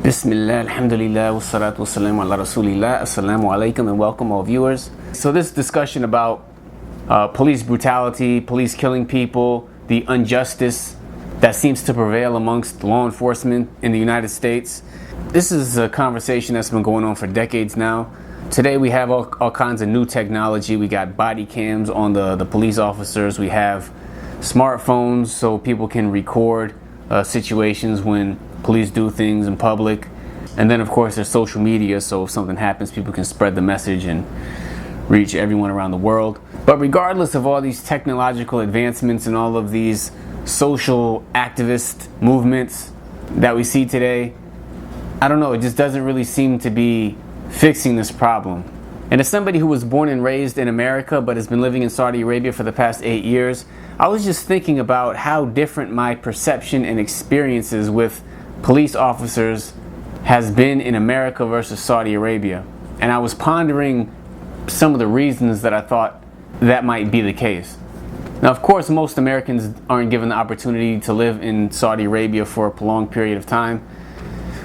Bismillah, alhamdulillah, wassalatu wassalamu ala rasulillah, assalamu alaikum, and welcome all viewers. So this discussion about police brutality, police killing people, the injustice that seems to prevail amongst law enforcement in the United States. This is a conversation that's been going on for decades now. Today we have all kinds of new technology. We got body cams on the police officers. We have smartphones so people can record situations when police do things in public. And then of course there's social media, so if something happens, people can spread the message and reach everyone around the world. But regardless of all these technological advancements and all of these social activist movements that we see today, I don't know, it just doesn't really seem to be fixing this problem. And as somebody who was born and raised in America but has been living in Saudi Arabia for the past 8 years, I was just thinking about how different my perception and experiences with police officers has been in America versus Saudi Arabia. And I was pondering some of the reasons that I thought that might be the case. Now, of course, most Americans aren't given the opportunity to live in Saudi Arabia for a prolonged period of time.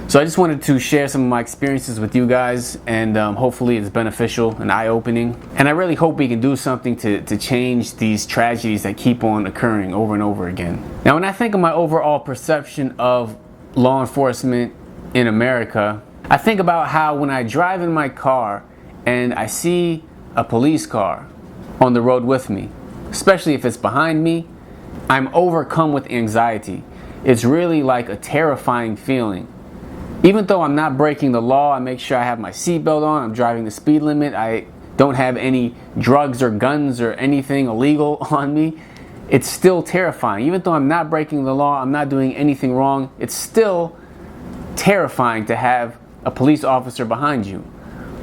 So I just wanted to share some of my experiences with you guys, and hopefully it's beneficial and eye-opening. And I really hope we can do something to change these tragedies that keep on occurring over and over again. Now, when I think of my overall perception of law enforcement in America, I think about how when I drive in my car and I see a police car on the road with me, especially if it's behind me, I'm overcome with anxiety. It's really like a terrifying feeling. Even though I'm not breaking the law, I make sure I have my seatbelt on, I'm driving the speed limit, I don't have any drugs or guns or anything illegal on me, it's still terrifying. Even though I'm not breaking the law, I'm not doing anything wrong, it's still terrifying to have a police officer behind you.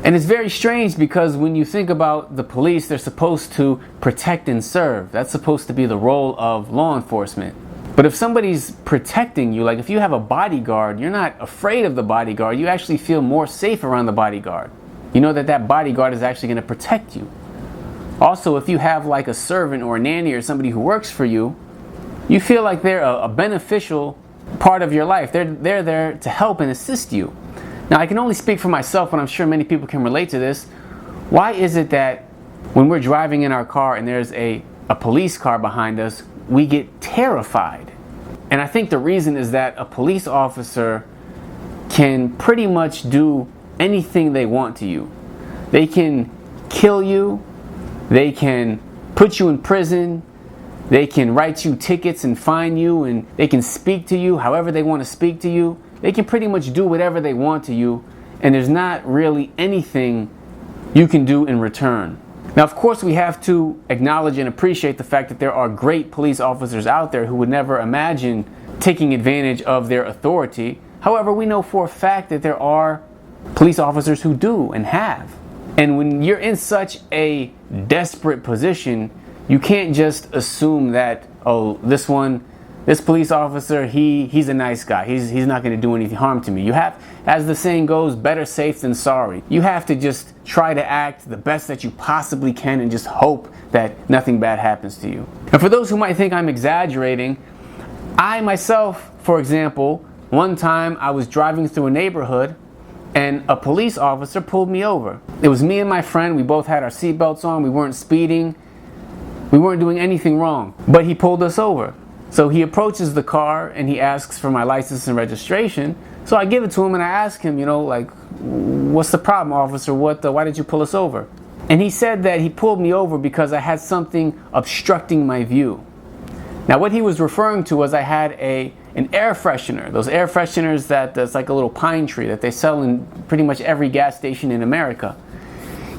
And it's very strange because when you think about the police, they're supposed to protect and serve. That's supposed to be the role of law enforcement. But if somebody's protecting you, like if you have a bodyguard, you're not afraid of the bodyguard, you actually feel more safe around the bodyguard. You know that that bodyguard is actually going to protect you. Also, if you have like a servant or a nanny or somebody who works for you, you feel like they're a beneficial part of your life. They're there to help and assist you. Now, I can only speak for myself, but I'm sure many people can relate to this. Why is it that when we're driving in our car and there's a police car behind us, we get terrified? And I think the reason is that a police officer can pretty much do anything they want to you. They can kill you, they can put you in prison, they can write you tickets and fine you, and they can speak to you however they want to speak to you. They can pretty much do whatever they want to you, and there's not really anything you can do in return. Now, of course, we have to acknowledge and appreciate the fact that there are great police officers out there who would never imagine taking advantage of their authority. However, we know for a fact that there are police officers who do and have. And when you're in such a desperate position, you can't just assume that, oh, this police officer, he's a nice guy. He's not going to do any harm to me. You have, as the saying goes, better safe than sorry. You have to just try to act the best that you possibly can and just hope that nothing bad happens to you. And for those who might think I'm exaggerating, I myself, for example, one time I was driving through a neighborhood and a police officer pulled me over. It was me and my friend. We both had our seatbelts on. We weren't speeding. We weren't doing anything wrong. But he pulled us over. So he approaches the car and he asks for my license and registration. So I give it to him and I ask him, what's the problem, officer? Why did you pull us over? And he said that he pulled me over because I had something obstructing my view. Now, what he was referring to was I had an air freshener. Those air fresheners that's like a little pine tree that they sell in pretty much every gas station in America.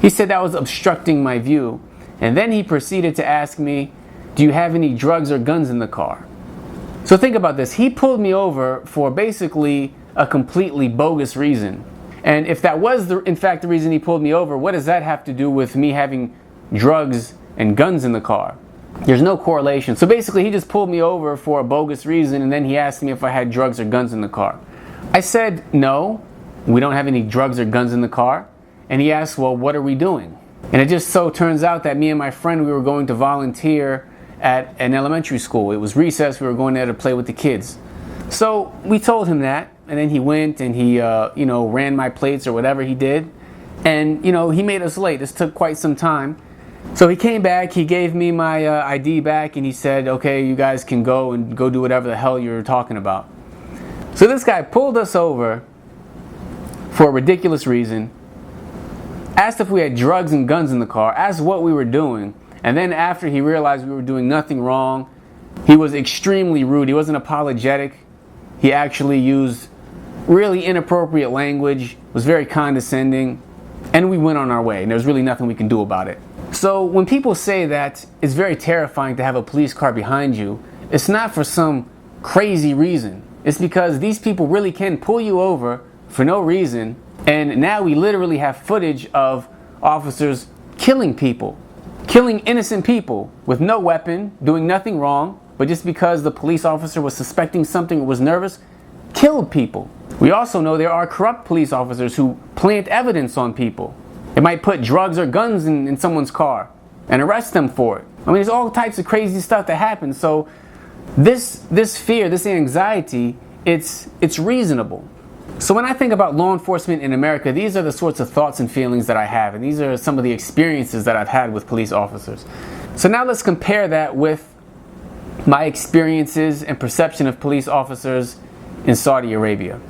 He said that was obstructing my view. And then he proceeded to ask me, do you have any drugs or guns in the car? So think about this. He pulled me over for basically a completely bogus reason. And if that was in fact the reason he pulled me over, what does that have to do with me having drugs and guns in the car? There's no correlation. So basically he just pulled me over for a bogus reason, and then he asked me if I had drugs or guns in the car. I said, no, we don't have any drugs or guns in the car. And he asked, well, what are we doing? And it just so turns out that me and my friend, we were going to volunteer at an elementary school. It was recess, we were going there to play with the kids. So we told him that, and then he went and he, ran my plates or whatever he did. And, he made us late. This took quite some time. So he came back, he gave me my ID back, and he said, okay, you guys can go do whatever the hell you're talking about. So this guy pulled us over for a ridiculous reason, asked if we had drugs and guns in the car, asked what we were doing, and then after he realized we were doing nothing wrong, he was extremely rude. He wasn't apologetic. He actually used really inappropriate language, was very condescending, and we went on our way, and there's really nothing we can do about it. So when people say that it's very terrifying to have a police car behind you, it's not for some crazy reason. It's because these people really can pull you over for no reason, and now we literally have footage of officers killing people, killing innocent people with no weapon, doing nothing wrong, but just because the police officer was suspecting something or was nervous, killed people. We also know there are corrupt police officers who plant evidence on people. They might put drugs or guns in someone's car and arrest them for it. I mean, there's all types of crazy stuff that happens. So this fear, this anxiety, it's reasonable. So when I think about law enforcement in America, these are the sorts of thoughts and feelings that I have, and these are some of the experiences that I've had with police officers. So now let's compare that with my experiences and perception of police officers in Saudi Arabia.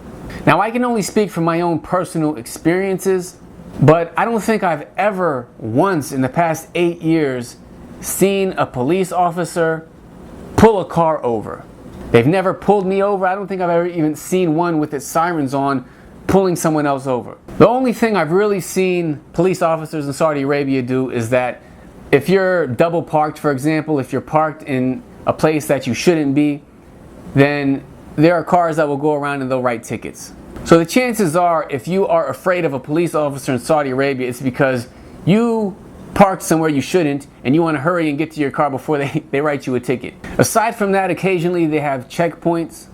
Now, I can only speak from my own personal experiences, but I don't think I've ever once in the past 8 years seen a police officer pull a car over. They've never pulled me over. I don't think I've ever even seen one with its sirens on pulling someone else over. The only thing I've really seen police officers in Saudi Arabia do is that if you're double parked, for example, if you're parked in a place that you shouldn't be, then there are cars that will go around and they'll write tickets. So the chances are, if you are afraid of a police officer in Saudi Arabia, it's because you parked somewhere you shouldn't and you want to hurry and get to your car before they write you a ticket. Aside from that, occasionally they have checkpoints.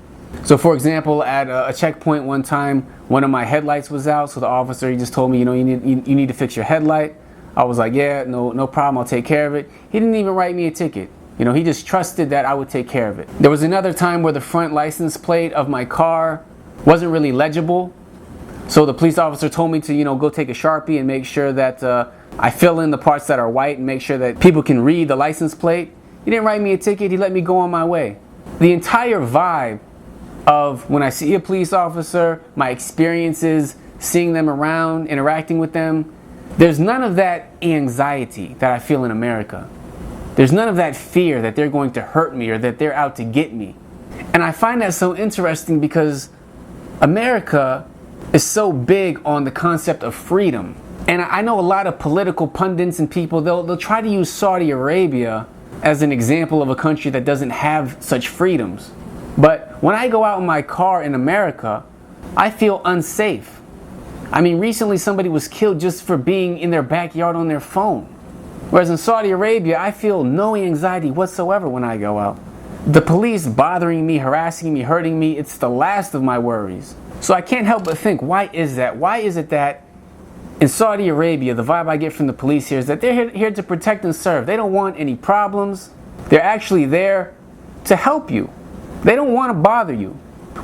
So for example, at a checkpoint one time, one of my headlights was out, so the officer, he just told me, you need to fix your headlight. I was like, yeah, no problem, I'll take care of it. He didn't even write me a ticket. He just trusted that I would take care of it. There was another time where the front license plate of my car wasn't really legible. So the police officer told me to, go take a Sharpie and make sure that I fill in the parts that are white and make sure that people can read the license plate. He didn't write me a ticket, he let me go on my way. The entire vibe of when I see a police officer, my experiences, seeing them around, interacting with them, there's none of that anxiety that I feel in America. There's none of that fear that they're going to hurt me or that they're out to get me. And I find that so interesting because America is so big on the concept of freedom. And I know a lot of political pundits and people, they'll try to use Saudi Arabia as an example of a country that doesn't have such freedoms. But when I go out in my car in America, I feel unsafe. I mean, recently somebody was killed just for being in their backyard on their phone. Whereas in Saudi Arabia, I feel no anxiety whatsoever when I go out. The police bothering me, harassing me, hurting me, it's the last of my worries. So I can't help but think, why is that? Why is it that in Saudi Arabia, the vibe I get from the police here is that they're here to protect and serve. They don't want any problems. They're actually there to help you. They don't want to bother you.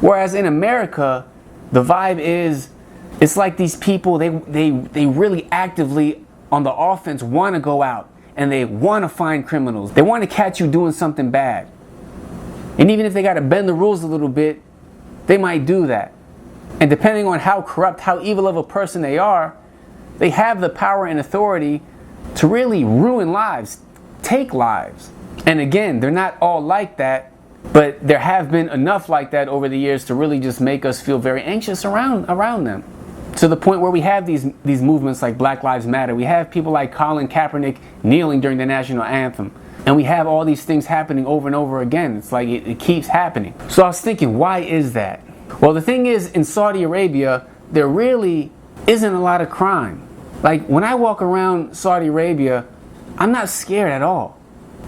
Whereas in America, the vibe is, it's like these people, they really actively on the offense want to go out and they want to find criminals. They want to catch you doing something bad. And even if they got to bend the rules a little bit, they might do that. And depending on how corrupt, how evil of a person they are, they have the power and authority to really ruin lives, take lives. And again, they're not all like that, but there have been enough like that over the years to really just make us feel very anxious around them. To the point where we have these movements like Black Lives Matter. We have people like Colin Kaepernick kneeling during the national anthem. And we have all these things happening over and over again. It's like it keeps happening. So I was thinking, why is that? Well, the thing is, in Saudi Arabia, there really isn't a lot of crime. Like, when I walk around Saudi Arabia, I'm not scared at all.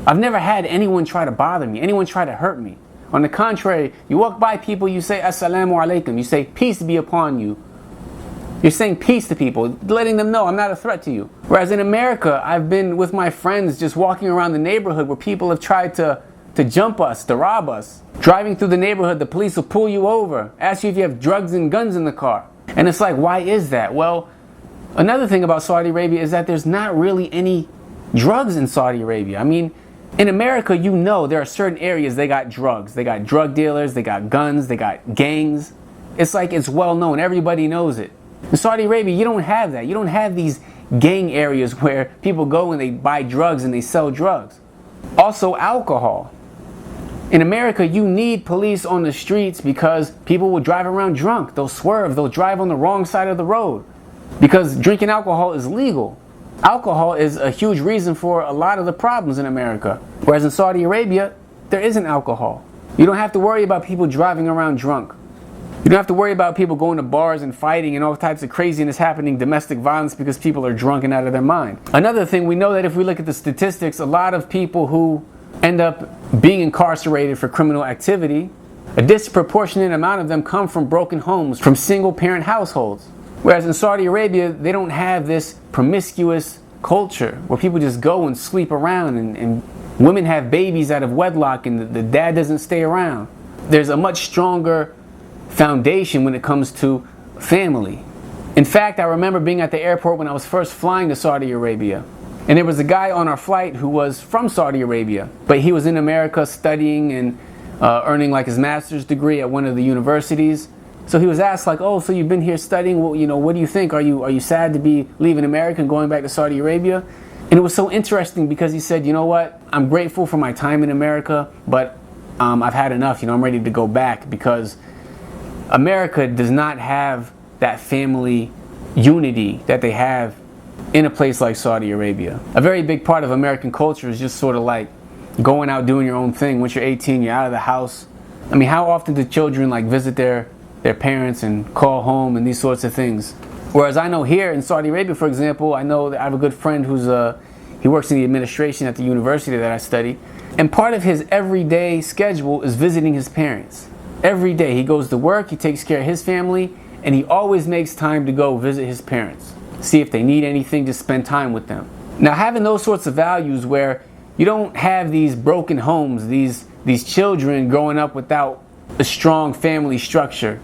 I've never had anyone try to bother me, anyone try to hurt me. On the contrary, you walk by people, you say, Assalamu alaikum. You say, peace be upon you. You're saying peace to people, letting them know I'm not a threat to you. Whereas in America, I've been with my friends just walking around the neighborhood where people have tried to jump us, to rob us, Driving through the neighborhood, the police will pull you over, ask you if you have drugs and guns in the car. And it's like, why is that? Well, another thing about Saudi Arabia is that there's not really any drugs in Saudi Arabia. I mean, in America, you know there are certain areas they got drugs. They got drug dealers, they got guns, they got gangs. It's like it's well known. Everybody knows it. In Saudi Arabia, you don't have that. You don't have these gang areas where people go and they buy drugs and they sell drugs. Also, alcohol. In America, you need police on the streets because people will drive around drunk. They'll swerve. They'll drive on the wrong side of the road because drinking alcohol is legal. Alcohol is a huge reason for a lot of the problems in America. Whereas in Saudi Arabia, there isn't alcohol. You don't have to worry about people driving around drunk. You don't have to worry about people going to bars and fighting and all types of craziness happening, domestic violence because people are drunk and out of their mind. Another thing, we know that if we look at the statistics, a lot of people who end up being incarcerated for criminal activity, a disproportionate amount of them come from broken homes, from single parent households. Whereas in Saudi Arabia, they don't have this promiscuous culture where people just go and sleep around and women have babies out of wedlock and the dad doesn't stay around. There's a much stronger foundation when it comes to family. In fact, I remember being at the airport when I was first flying to Saudi Arabia. And there was a guy on our flight who was from Saudi Arabia, but he was in America studying and earning like his master's degree at one of the universities. So he was asked like, oh, so you've been here studying, well, you know, what do you think? Are you sad to be leaving America and going back to Saudi Arabia? And it was so interesting because he said, you know what, I'm grateful for my time in America, but I've had enough, I'm ready to go back because America does not have that family unity that they have in a place like Saudi Arabia. A very big part of American culture is just sort of like going out doing your own thing. Once you're 18, you're out of the house. I mean, how often do children like visit their parents and call home and these sorts of things? Whereas I know here in Saudi Arabia, for example, I know that I have a good friend who's he works in the administration at the university that I study, and part of his everyday schedule is visiting his parents. Every day he goes to work, he takes care of his family, and he always makes time to go visit his parents, see if they need anything, just spend time with them. Now, having those sorts of values where you don't have these broken homes, these children growing up without a strong family structure.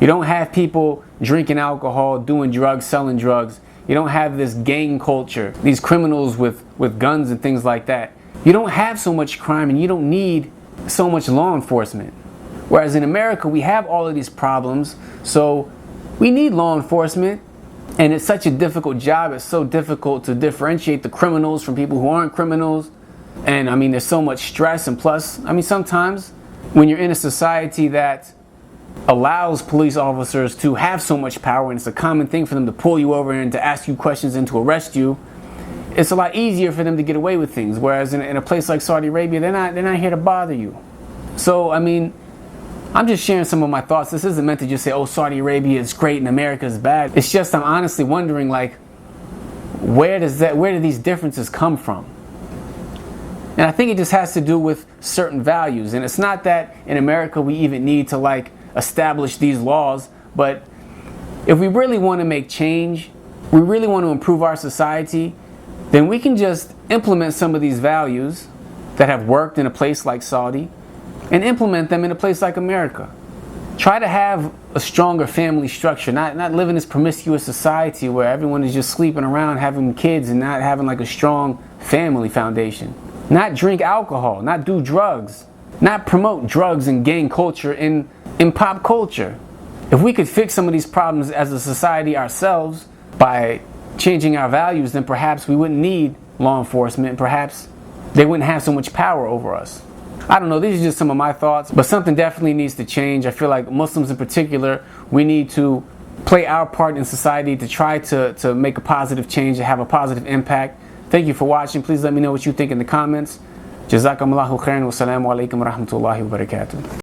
You don't have people drinking alcohol, doing drugs, selling drugs. You don't have this gang culture, these criminals with guns and things like that. You don't have so much crime and you don't need so much law enforcement. Whereas in America, we have all of these problems, so we need law enforcement. And it's such a difficult job. It's so difficult to differentiate the criminals from people who aren't criminals. And I mean, there's so much stress. And plus, I mean, sometimes when you're in a society that allows police officers to have so much power and it's a common thing for them to pull you over and to ask you questions and to arrest you, it's a lot easier for them to get away with things. Whereas in a place like Saudi Arabia, they're not here to bother you. So, I mean, I'm just sharing some of my thoughts. This isn't meant to just say, oh, Saudi Arabia is great and America is bad. It's just I'm honestly wondering, like, where do these differences come from? And I think it just has to do with certain values. And it's not that in America we even need to like establish these laws, but if we really want to make change, we really want to improve our society, then we can just implement some of these values that have worked in a place like Saudi and implement them in a place like America. Try to have a stronger family structure, not live in this promiscuous society where everyone is just sleeping around, having kids and not having like a strong family foundation. Not drink alcohol, not do drugs, not promote drugs and gang culture in pop culture. If we could fix some of these problems as a society ourselves by changing our values, then perhaps we wouldn't need law enforcement. Perhaps they wouldn't have so much power over us. I don't know, these are just some of my thoughts, but something definitely needs to change. I feel like Muslims in particular, we need to play our part in society to try to make a positive change, to have a positive impact. Thank you for watching. Please let me know what you think in the comments. Jazakumullahu khairan wa salamu alaikum wa rahmatullahi wa barakatuh.